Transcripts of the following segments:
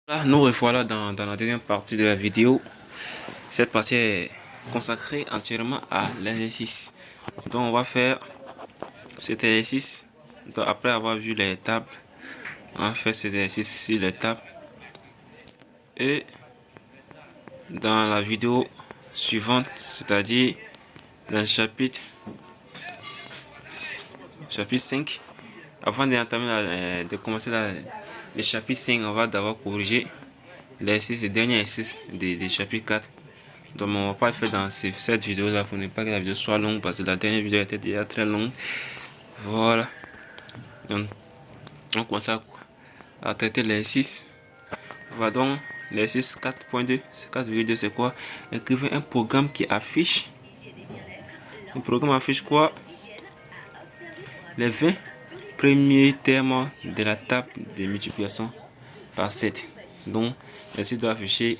Là, nous revoilà dans la deuxième partie de la vidéo. Cette partie est consacrée entièrement à l'exercice. Donc on va faire cet exercice. Donc, après avoir vu les tables, on va faire cet exercice sur les tables. Et dans la vidéo suivante, c'est-à-dire dans le chapitre 5, avant de commencer le chapitre 5, on va d'abord corriger l'exercice, le dernier exercice du chapitre 4. Donc on va pas le faire dans cette vidéo là pour ne pas que la vidéo soit longue, parce que la dernière vidéo était déjà très longue. Voilà. Donc on commence à traiter l'exercice. Voilà donc l'exercice 4.2. 4,2 c'est quoi? Écrivez un programme qui affiche. Le programme affiche quoi? Les 20 premiers termes de la table de multiplication par 7. Donc l'exercice doit afficher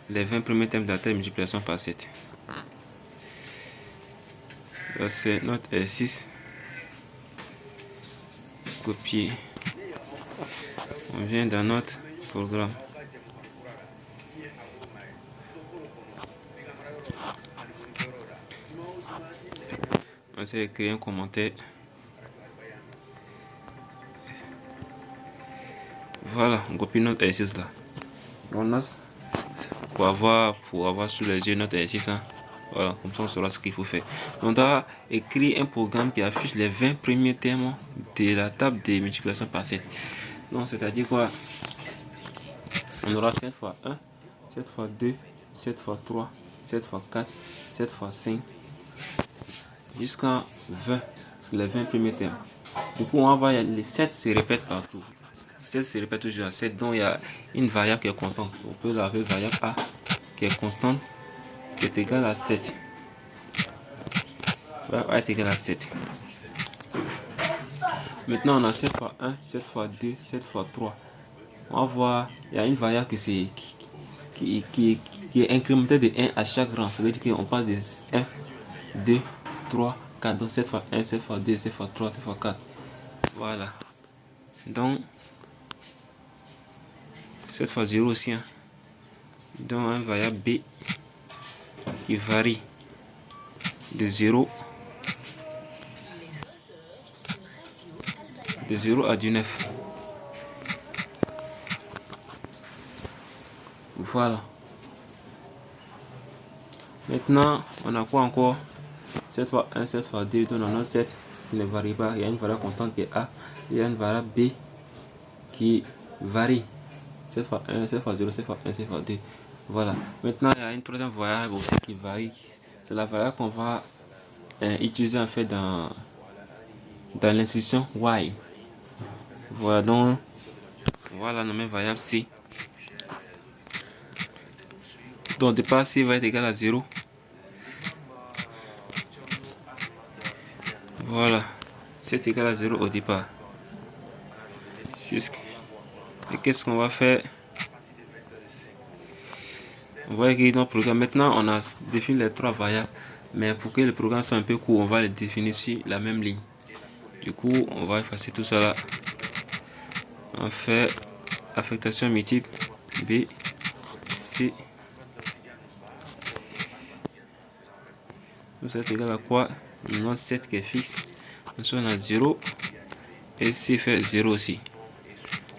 les 20 premiers termes de la table de multiplication par 7. C'est notre exercice. Copier. On vient dans notre programme. On essaie de créer un commentaire. Voilà, on copie notre exercice là. Pour avoir sous les yeux notre exercice. Hein. Voilà, comme ça on saura ce qu'il faut faire. On doit écrire un programme qui affiche les 20 premiers termes de la table de multiplication par 7. Donc c'est-à-dire quoi? On aura 7 fois 1, 7 fois 2, 7 fois 3, 7 fois 4, 7 fois 5, jusqu'à 20, les 20 premiers termes. Du coup, on va voir les 7 se répètent partout. 7 se répète toujours à 7, donc il y a une variable qui est constante. On peut l'appeler variable A qui est constante, qui est égale à 7. Variable A est égale à 7. Maintenant, on a 7 fois 1, 7 fois 2, 7 fois 3. On va voir, il y a une variable qui est incrémentée de 1 à chaque rang. Ça veut dire qu'on passe de 1, 2, 3, 4. Donc 7 fois 1, 7 fois 2, 7 fois 3, 7 fois 4. Voilà. Donc 7 fois 0 aussi. Hein. Donc un variable B qui varie de 0 à 19. Voilà. Maintenant, on a quoi encore? 7 fois 1, 7 fois 2, donc on a 7 qui ne varie pas. Il y a une variable constante qui est A. Il y a une variable B qui varie. 7 fois 1, 7 fois 0, 7 fois 1, 7 fois 2. Voilà. Maintenant, il y a une troisième variable aussi qui varie. C'est la variable qu'on va utiliser en fait dans l'instruction while. Voilà donc, voilà nommé variable C. Donc, au départ, C va être égal à 0. Voilà. C est égal à 0 au départ. Et qu'est-ce qu'on va faire? On va écrire notre programme. Maintenant, on a défini les trois variables. Mais pour que le programme soit un peu court, on va les définir sur la même ligne. Du coup, on va effacer tout ça là. On fait affectation multiple B, C. Tout ça est égal à quoi? On a 7 qui est fixe. Ensuite, on a 0. Et C fait 0 aussi.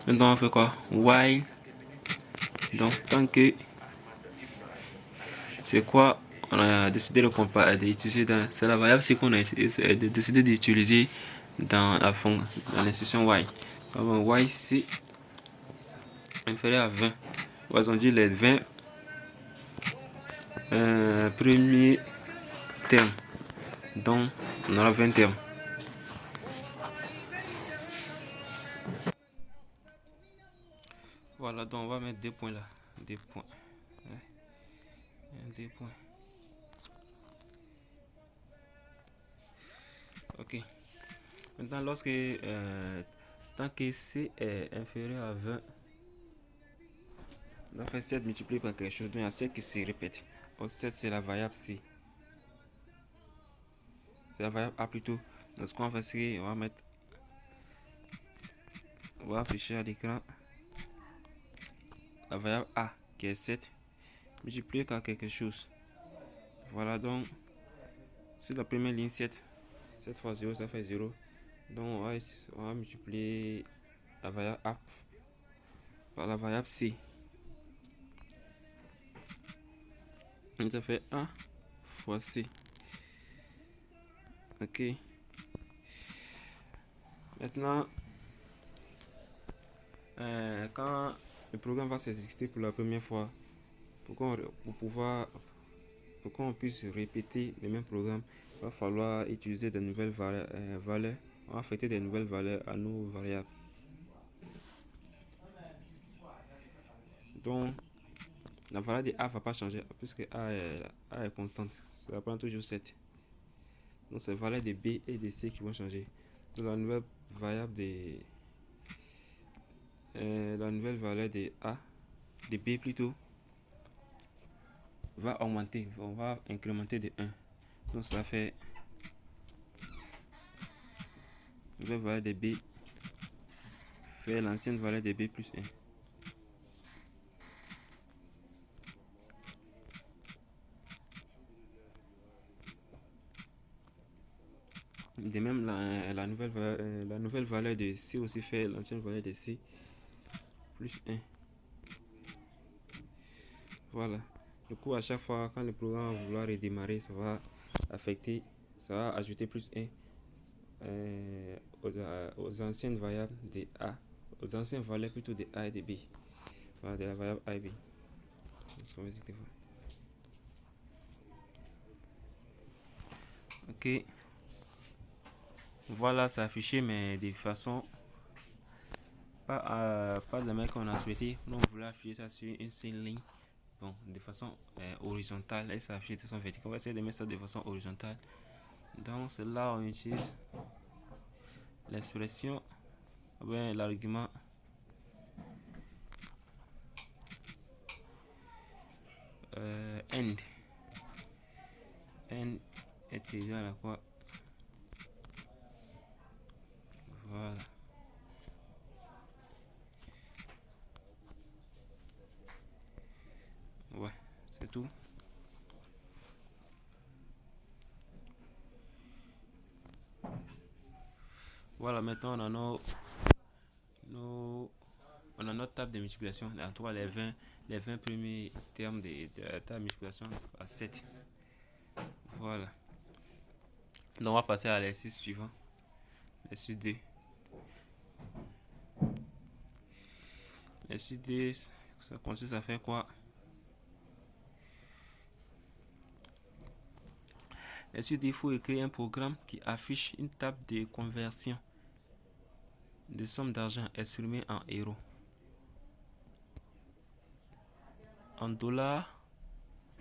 Maintenant, on fait quoi? While. Donc, tant que c'est quoi? On a décidé d'utiliser c'est la variable C qu'on a décidé d'utiliser dans l'instruction while. While C inférieur à 20. On dit les 20 premiers termes. Donc, on aura 20 termes. Voilà, donc on va mettre 2 points là. 2 points. Ouais. 2 points. Ok. Maintenant, tant que C est inférieur à 20, on va faire 7 multiplié par quelque chose. Donc, il y a 7 qui se répètent. 7, c'est la variable C. C'est la variable A plutôt. Donc, ce qu'on va faire, c'est on va afficher à l'écran la variable A qui est 7 multiplié par quelque chose. Voilà, donc sur la première ligne 7 fois 0 ça fait 0. Donc on va multiplier la variable A par la variable C. Donc ça fait A fois C. Ok. Maintenant, quand le programme va s'exécuter pour la première fois, pour qu'on puisse répéter le même programme, il va falloir utiliser de nouvelles valeurs. On va affecter des nouvelles valeurs à nos variables. Donc, la valeur de A ne va pas changer puisque A est constante. Ça va prendre toujours 7. Donc, c'est les valeurs de B et de C qui vont changer. Donc, la nouvelle variable la nouvelle valeur de A, de B plutôt, va augmenter. On va incrémenter de 1. Donc, ça fait la nouvelle valeur de B fait l'ancienne valeur de B plus 1. De même, la nouvelle valeur de C aussi fait l'ancienne valeur de C plus 1. Voilà. Du coup, à chaque fois, quand le programme va vouloir redémarrer, ça va affecter, ça va ajouter plus 1 aux anciennes variables de A, aux anciennes valeurs plutôt de A et de B. Voilà, de la variable A et B. Ok. Voilà, c'est affiché, mais de façon pas de la manière qu'on a souhaité. Donc, on voulait afficher ça sur une seule ligne. Donc, de façon horizontale, et ça affiche de façon verticale. On va essayer de mettre ça de façon horizontale. Donc, c'est là où on utilise l'expression, l'argument end. End est égal à quoi? Voilà. Ouais, c'est tout. Voilà, maintenant on a on a notre table de multiplication. En tout cas, les 20 premiers termes de la table de multiplication à 7. Voilà. Donc on va passer à l'exercice suivant. L'exercice 2. L'exercice 2, ça consiste à faire quoi? L'exercice 2, il faut écrire un programme qui affiche une table de conversion de somme d'argent exprimée en euros, en dollars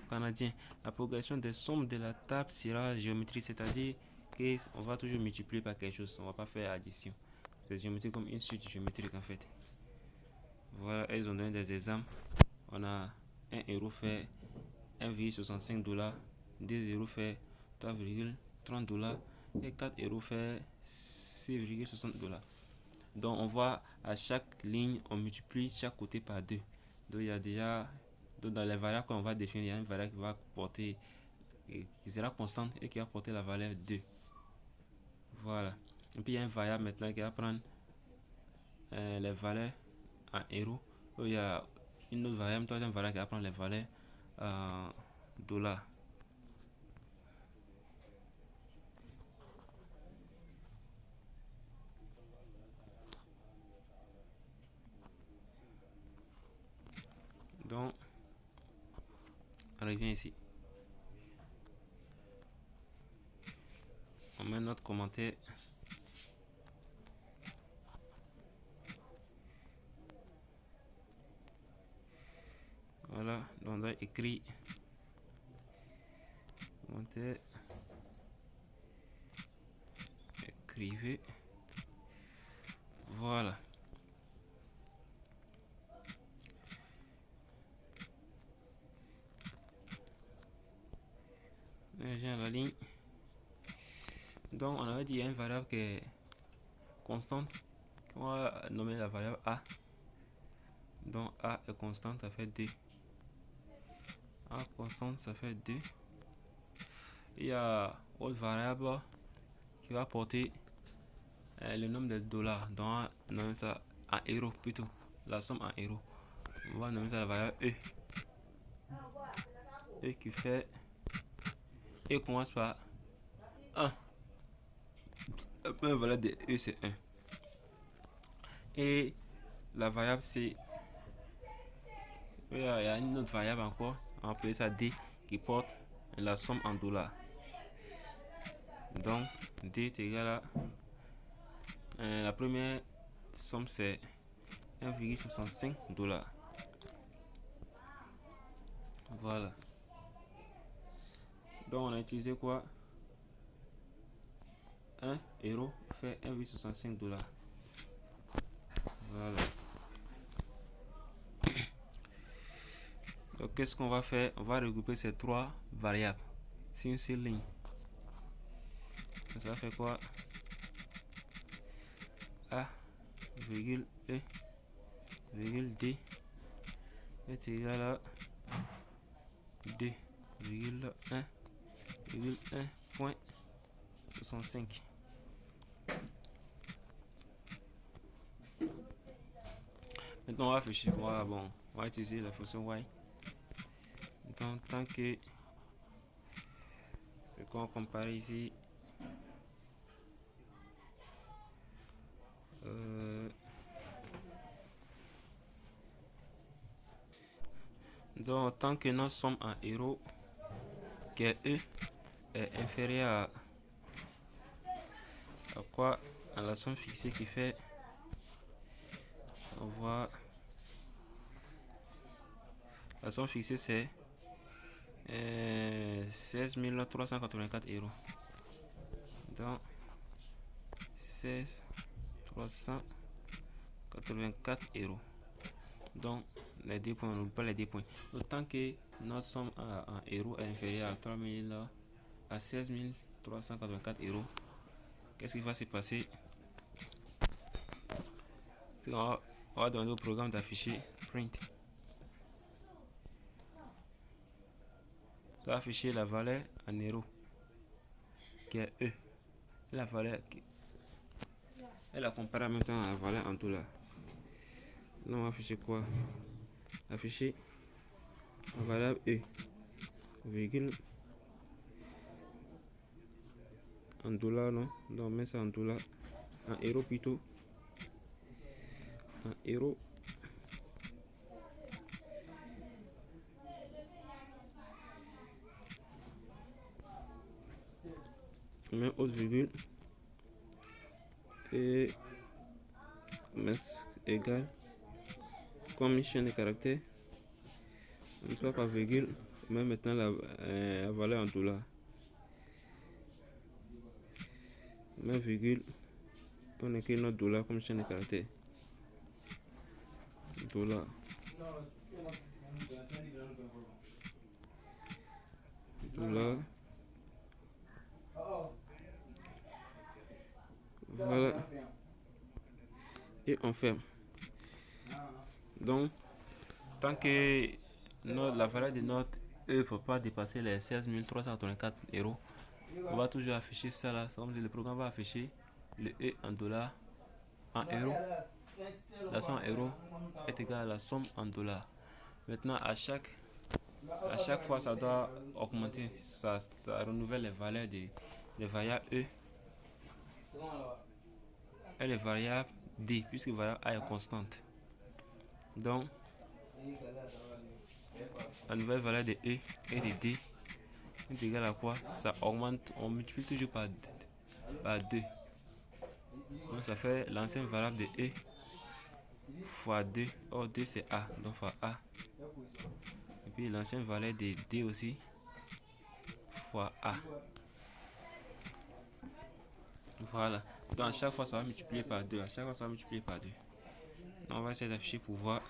canadiens. La progression des sommes de la table sera géométrique, c'est-à-dire qu'on va toujours multiplier par quelque chose, on va pas faire addition. C'est géométrique comme une suite géométrique en fait. Voilà, elles ont donné des exemples. On a 1 euro fait 1,65 $, 2 euros fait 3,30 $, et 4 euros fait 6,60 $. Donc on voit à chaque ligne, on multiplie chaque côté par 2. Donc il y a déjà, dans les valeurs qu'on va définir, il y a une valeur qui va porter, qui sera constante et qui va porter la valeur 2. Voilà. Et puis il y a une variable maintenant qui va prendre les valeurs en euros. Il y a une autre variable, une troisième valeur qui va prendre les valeurs en dollars. Donc, on revient ici. On met notre commentaire. Voilà, donc on doit écrire commentaire. Écrivez. Voilà. On revient à la ligne. Donc on avait dit qu'il y a une variable qui est constante, qu'on va nommer la variable A. Donc A est constante, ça fait 2. A constante, ça fait 2. Il y a autre variable qui va porter le nombre de dollars. Donc on va nommer ça en euros plutôt. La somme en euros. On va nommer ça la variable E. E qui fait... E commence par 1. La première valeur de E c'est 1. Et la variable C, il y a une autre variable encore, on va appeler ça D, qui porte la somme en dollars. Donc D est égal à la première somme c'est 1,65 $. Voilà. Donc on a utilisé quoi? 1 euro fait 1,65 $. Voilà. Donc qu'est-ce qu'on va faire? On va regrouper ces trois variables sur une seule ligne. Ça fait quoi? A, virgule E, virgule D est égal à 2, virgule 1, virgule 1,65. Maintenant on va afficher quoi? Bon, on va utiliser la fonction y. Donc tant que ce qu'on compare ici, donc tant que notre somme en euros qui est E est inférieure à quoi? À la somme fixée qui fait, on voit la somme fixée c'est 16 384 €. Donc 16 384 €. Donc les deux points, on n'oublie pas les deux points. Autant que notre somme en euros est inférieure à 16 384 €, qu'est-ce qui va se passer? On va demander au programme d'afficher print. Ça va afficher la valeur en euros qui est E. La valeur qui elle a comparé en même temps à la valeur en dollars. Là on va afficher quoi? Afficher la valeur E, virgule en dollars, non? Donc on met ça en dollars, en euros plutôt. En euros. On met autre virgule et on met égal comme une chaîne de caractères. On soit par virgule, on met maintenant la valeur en dollars. On met virgule, on écrit notre dollar comme chaîne de caractères. Dollar. Dollar. Voilà. Et on ferme. Donc, tant que la valeur de notre E ne peut pas dépasser les 16 384 €, on va toujours afficher ça là. Le programme va afficher le E en dollars, en euros. La somme en euros est égale à la somme en dollars. Maintenant, à chaque fois, ça doit augmenter. Ça renouvelle les valeurs des variables E et les variables D, puisque la variable A est constante. Donc, la nouvelle valeur de E et de D est égale à quoi? Ça augmente, on multiplie toujours par 2. Donc ça fait l'ancienne variable de E fois 2. Or 2 c'est A, donc fois A. Et puis l'ancienne valeur de D aussi fois A. Voilà. Donc à chaque fois ça va multiplier par 2. À chaque fois ça va multiplier par 2. Donc on va essayer d'afficher pour voir.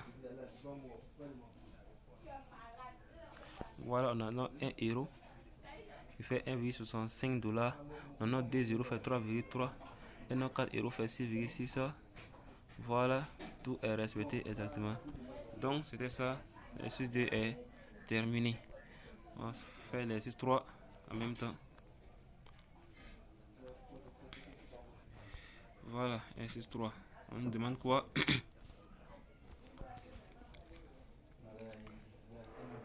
Voilà, on a notre 1 euro qui fait 1,65 $. On a notre 2 euros fait 3,3. Et notre 4 euros fait 6,6. Voilà, tout est respecté exactement. Donc c'était ça. L'exercice 2 est terminé. On va faire l'exercice 3 en même temps. Voilà, exercice 3. On nous demande quoi?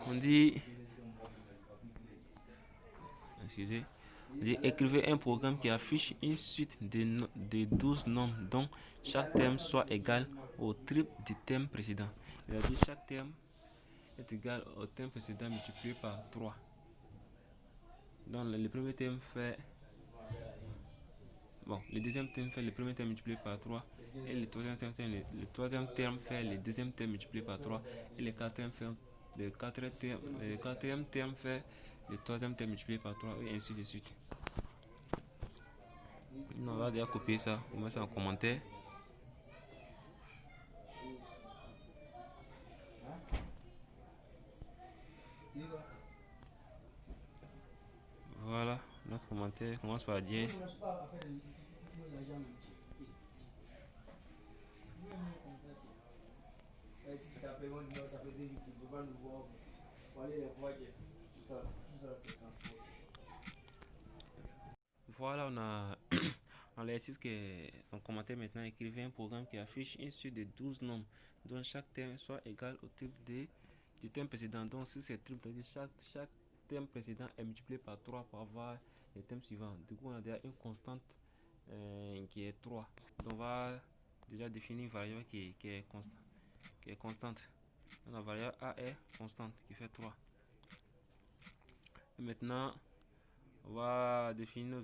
On dit, excusez, on dit écrivez un programme qui affiche une suite de 12 nombres dont chaque terme soit égal au triple du terme précédent. C'est-à-dire chaque terme est égal au terme précédent multiplié par 3. Donc le premier terme fait... Bon, le deuxième terme fait le premier terme multiplié par 3. Et le troisième terme fait le deuxième terme multiplié par 3. Et le quatrième terme fait le troisième terme multiplié par 3. Et ainsi de suite. On va déjà copier ça. On met ça en commentaire. Voilà, notre commentaire commence par dire. Voilà, on a l'exercice qu'on commentait maintenant. Écrivez un programme qui affiche une suite de 12 nombres dont chaque terme soit égal au triple du terme précédent. Donc si c'est triple, chaque terme précédent est multiplié par 3 pour avoir les termes suivants. Du coup, on a déjà une constante qui est 3. Donc on va déjà définir une variable qui est constante. Donc la variable A est constante qui fait 3. Et maintenant, on va définir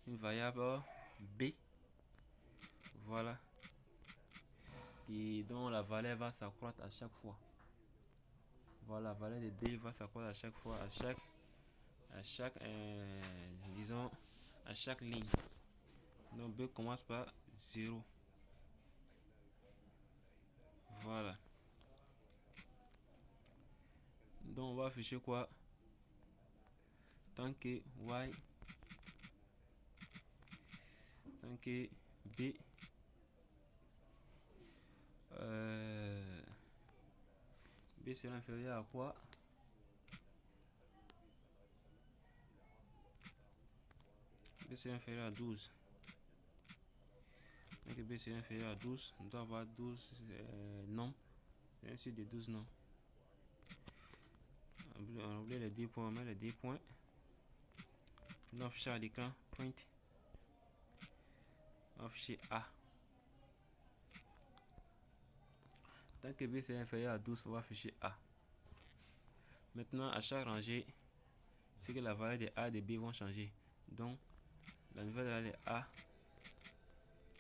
une variable B, voilà, et dont la valeur va s'accroître à chaque fois. Voilà, la valeur de B va s'accroître à chaque fois, disons, à chaque ligne. Donc B commence par 0. Voilà. Donc on va afficher quoi? Tant que B B sera inférieur à quoi? B sera inférieur à 12. Donc B sera inférieur à 12, on doit avoir 12 nombres, et ainsi de 12 nombres. On oublie les 10 points, on met les 10 points. On va afficher à l'écran print. On va afficher A. Tant que B c'est inférieur à 12, on va afficher A. Maintenant, à chaque rangée, c'est que la valeur de A et de B vont changer. Donc, la nouvelle valeur de A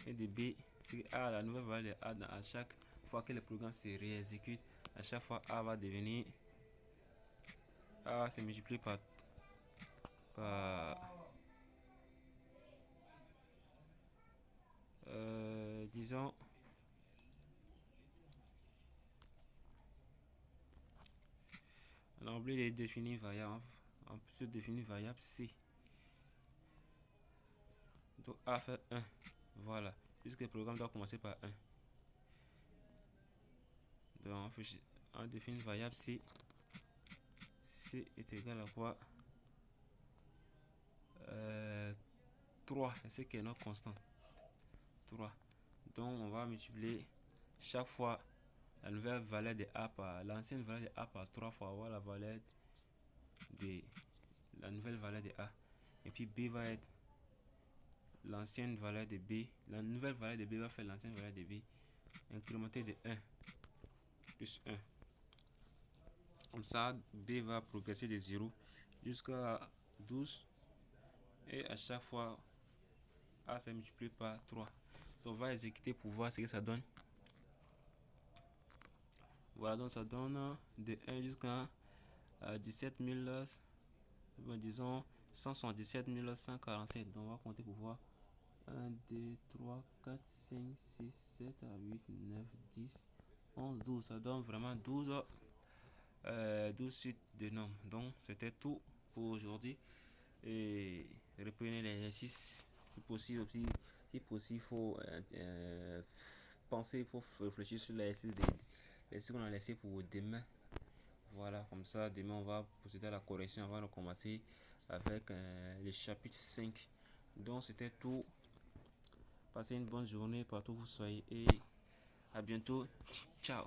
et de B, c'est A, la nouvelle valeur de A à chaque fois que le programme se réexécute. À chaque fois, A va devenir... A va se multiplier par disons, on a oublié de définir variable. On peut se définir variable C. Donc A fait 1. Voilà. Puisque le programme doit commencer par 1. Donc on définit variable C. C est égal à quoi? 3. C'est ce qui est notre constante. 3. Donc on va multiplier chaque fois la nouvelle valeur de A par l'ancienne valeur de A par 3 fois avoir la valeur de la nouvelle valeur de A. Et puis B va être l'ancienne valeur de B. La nouvelle valeur de B va faire l'ancienne valeur de B. Incrémenté de 1 plus 1. Comme ça, B va progresser de 0 jusqu'à 12. Et à chaque fois, A se multiplie par 3. Donc on va exécuter pour voir ce que ça donne. Voilà, donc ça donne de 1 jusqu'à 17 000, disons 177 147. Donc on va compter pour voir. 1, 2, 3, 4, 5, 6, 7, 8, 9, 10, 11, 12. Ça donne vraiment 12 suites de nombres. Donc c'était tout pour aujourd'hui. Et reprenez l'exercice si possible. Si possible, il faut penser, il faut réfléchir sur l'exercice qu'on a laissé pour demain. Voilà, comme ça, demain, on va procéder à la correction avant de commencer avec le chapitre 5. Donc, c'était tout. Passez une bonne journée partout où vous soyez et à bientôt. Ciao.